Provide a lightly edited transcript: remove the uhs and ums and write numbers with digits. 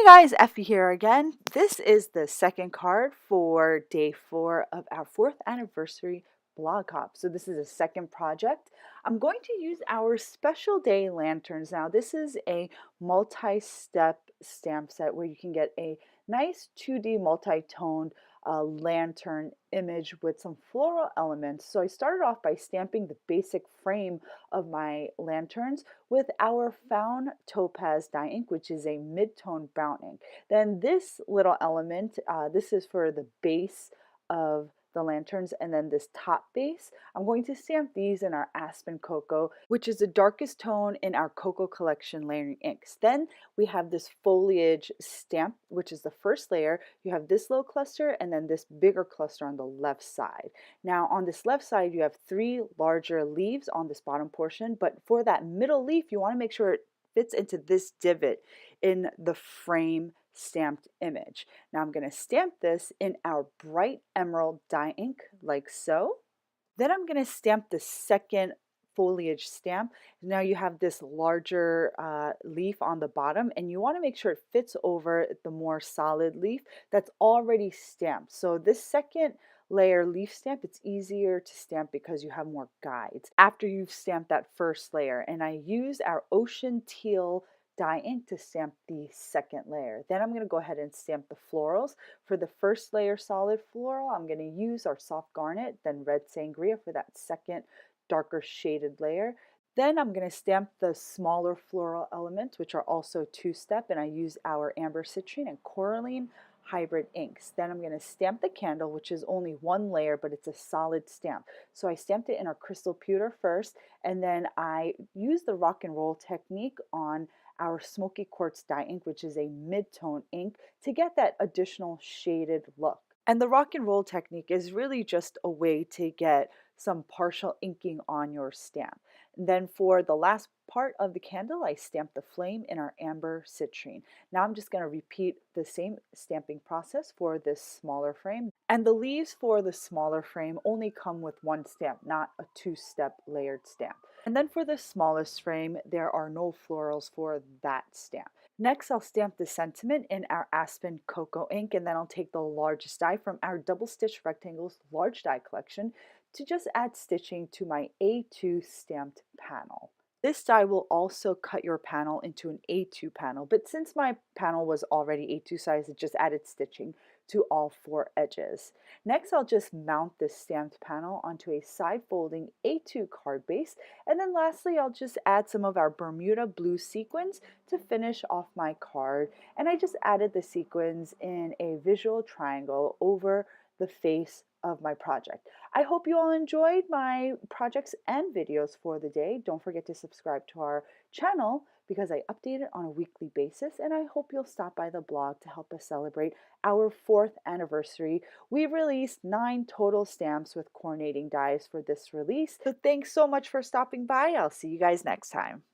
Guys, Effie here again. This is the second card for day 4 of our 4th anniversary blog hop. So this is a second project. I'm going to use our special day lanterns. Now this is a multi-step stamp set where you can get a nice 2D multi-toned lantern image with some floral elements. So I started off by stamping the basic frame of my lanterns with our found Topaz dye ink, which is a mid-tone brown ink. Then this little element, this is for the base of the lanterns, and then this top base, I'm going to stamp these in our Aspen Cocoa, which is the darkest tone in our Cocoa Collection layering inks. Then we have this foliage stamp, which is the first layer. You have this little cluster and then this bigger cluster on the left side. Now on this left side, you have 3 larger leaves on this bottom portion, but for that middle leaf, you want to make sure it fits into this divot in the frame stamped image. Now I'm going to stamp this in our bright emerald dye ink like so. Then I'm going to stamp the second foliage stamp. Now you have this larger leaf on the bottom, and you want to make sure it fits over the more solid leaf that's already stamped. So this second layer leaf stamp, it's easier to stamp because you have more guides after you've stamped that first layer. And I use our Ocean Teal dye ink to stamp the second layer. Then I'm going to go ahead and stamp the florals. For the first layer solid floral, I'm going to use our soft garnet, then red sangria for that second darker shaded layer. Then I'm going to stamp the smaller floral elements, which are also 2-step, and I use our amber citrine and coralline hybrid inks. Then I'm going to stamp the candle, which is only 1 layer, but it's a solid stamp. So I stamped it in our crystal pewter first, and then I used the rock and roll technique on our Smoky Quartz dye ink, which is a mid-tone ink, to get that additional shaded look. And the rock and roll technique is really just a way to get some partial inking on your stamp. And then for the last part of the candle, I stamped the flame in our amber citrine. Now I'm just going to repeat the same stamping process for this smaller frame. And the leaves for the smaller frame only come with 1 stamp, not a 2-step layered stamp. And then for the smallest frame, there are no florals for that stamp. Next, I'll stamp the sentiment in our Aspen Cocoa ink, and then I'll take the largest die from our Double Stitch Rectangles large die collection to just add stitching to my A2 stamped panel. This die will also cut your panel into an A2 panel, but since my panel was already A2 size, it just added stitching to all 4 edges. Next, I'll just mount this stamped panel onto a side folding A2 card base, and then lastly, I'll just add some of our Bermuda blue sequins to finish off my card. And I just added the sequins in a visual triangle over the face of my project. I hope you all enjoyed my projects and videos for the day. Don't forget to subscribe to our channel because I update it on a weekly basis, and I hope you'll stop by the blog to help us celebrate our 4th anniversary. We released 9 total stamps with coordinating dies for this release. So thanks so much for stopping by. I'll see you guys next time.